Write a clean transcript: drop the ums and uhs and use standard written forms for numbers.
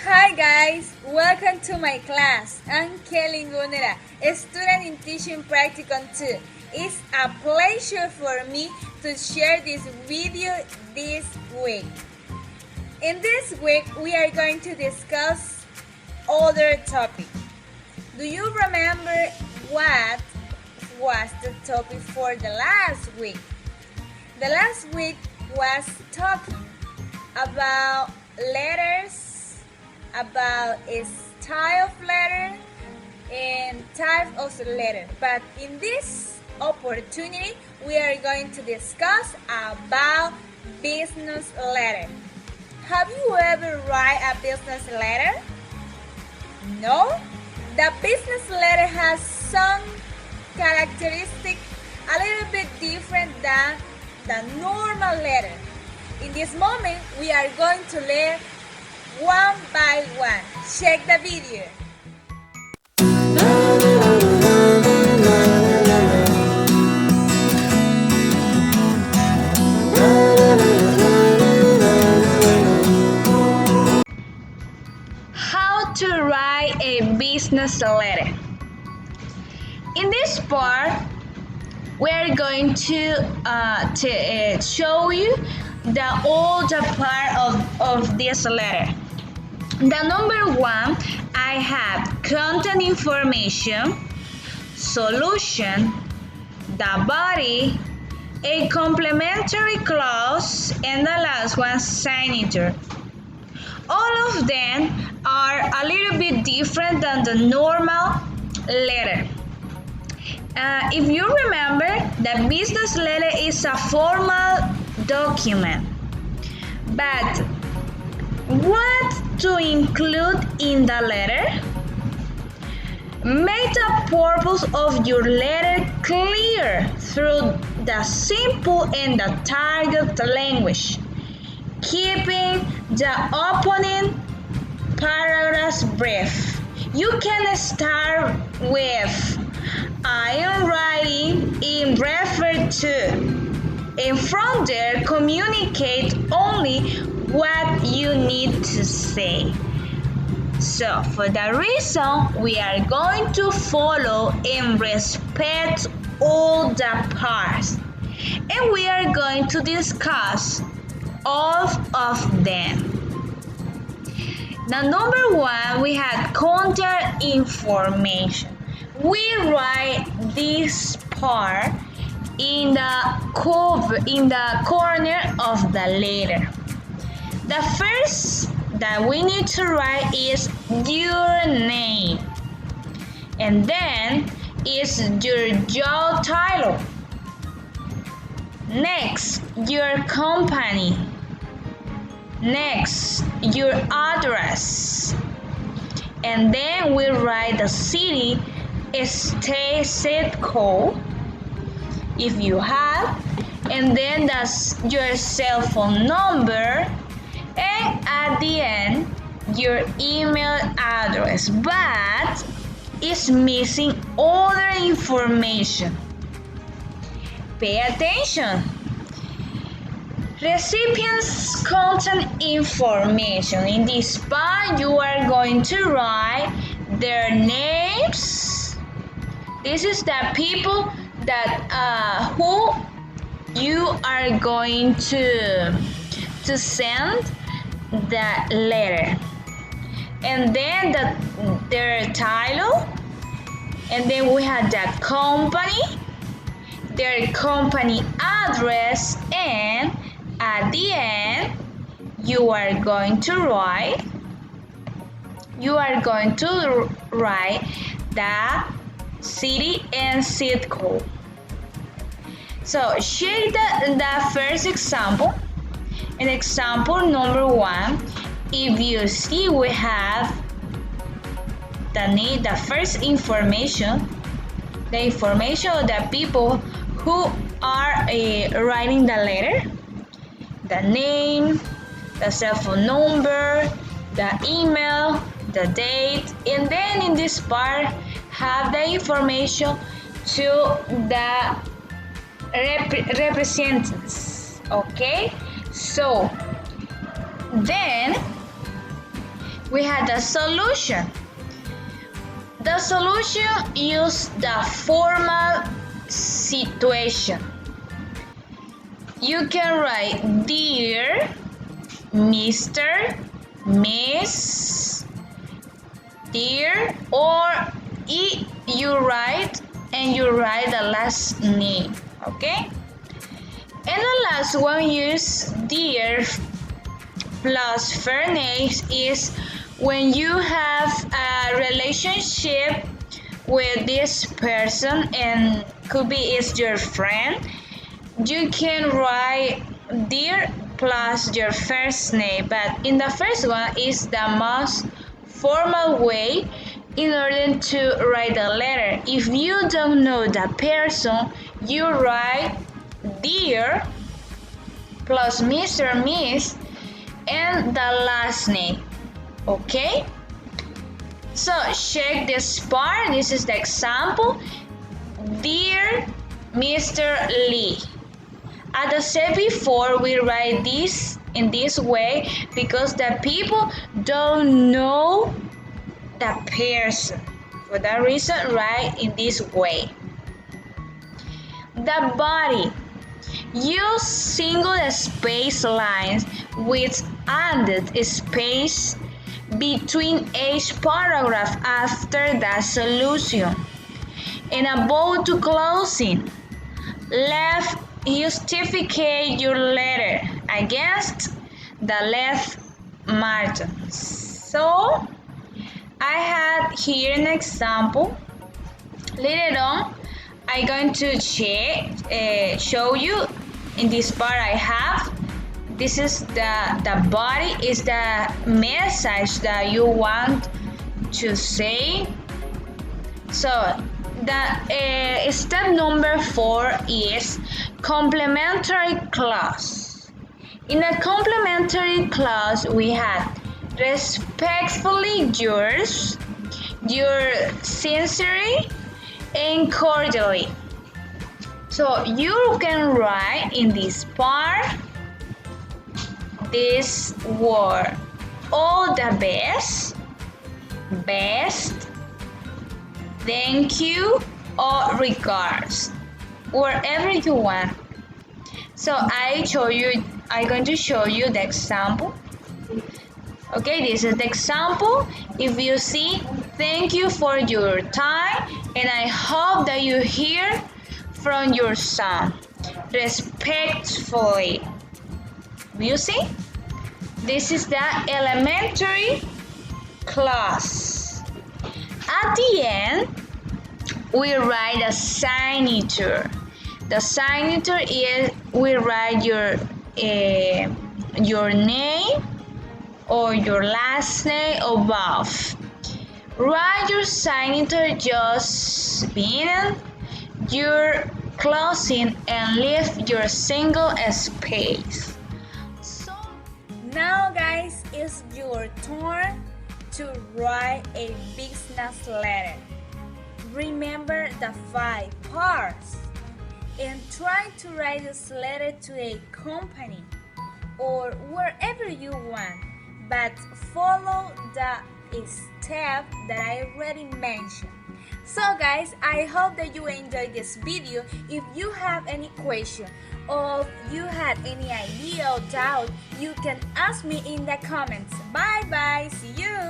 Hi guys, welcome to my class. I'm Kelly Gunera, a student in Teaching Practicum 2. It's a pleasure for me to share this video this week. In this week, we are going to discuss other topic. Do you remember what was the topic for the last week? The last week was talking about letters, about a style of letter and type of letter. But in this opportunity, we are going to discuss about business letter. Have you ever write a business letter? No? The business letter has some characteristics a little bit different than the normal letter. In this moment, we are going to learn one by one. Check the video. How to write a business letter. In this part, we're going to show you the older part of this letter. The number one, I have content information, solution, the body, a complementary clause, and the last one, signature. All of them are a little bit different than the normal letter. If you remember, the business letter is a formal document. But what to include in the letter? Make the purpose of your letter clear through the simple and the target language, keeping the opening paragraphs brief. You can start with I am writing in refer to, and from there communicate only what you need to say. So for that reason, we are going to follow and respect all the parts, and we are going to discuss all of them. Now, number one, we have contact information. We write this part in the corner of the letter. The first that we need to write is your name, and then is your job title. Next, your company. Next, your address, and then we write the city, state, zip code if you have, and then that's your cell phone number, and at the end your email address, but it's missing other information. Pay attention. Recipient's contact information. In this part, you are going to write their names. This is the people that who you are going to send the letter, and then their title, and then we have the company, their company address, and at the end you are going to write the city and zip code. So check the first example. In example number one, if you see, we have the first information, the information of the people who are writing the letter, the name, the cell phone number, the email, the date, and then in this part have the information to the representatives. Okay, so then we had the solution. The solution use the formal situation. You can write dear, Mr., Miss, dear, or you write the last name, okay? And the last one use dear plus first name is when you have a relationship with this person and could be is your friend. You can write dear plus your first name, but in the first one is the most formal way in order to write the letter. If you don't know the person, you write dear plus Mr. Miss and the last name. Okay? So check this part. This is the example. Dear Mr. Lee. As I said before, we write this in this way because the people don't know the person. For that reason, write in this way. The body. Use single space lines with ended space between each paragraph after the solution. And about to closing, left justify your letter against the left margin. So I had here an example. Later on, I'm going to show you in this part I have. This is the body is the message that you want to say. So the step number 4 is complementary clause. In a complementary clause, we have respectfully yours, your sincerely, and cordially. So you can write in this part this word: all the best, thank you, or regards, wherever you want. So I'm going to show you the example. Okay, this is the example. If you see, thank you for your time, and I hope that you hear from your son respectfully. You see? This is the elementary class. At the end, we write a signature. The signature is we write your name or your last name above. Write your signature just beginning, your closing, and leave your single space. So now guys, it's your turn to write a business letter. Remember the 5 parts and try to write this letter to a company or wherever you want, but follow the step that I already mentioned. So guys, I hope that you enjoyed this video. If you have any question or you had any idea or doubt, you can ask me in the comments. Bye bye, see you.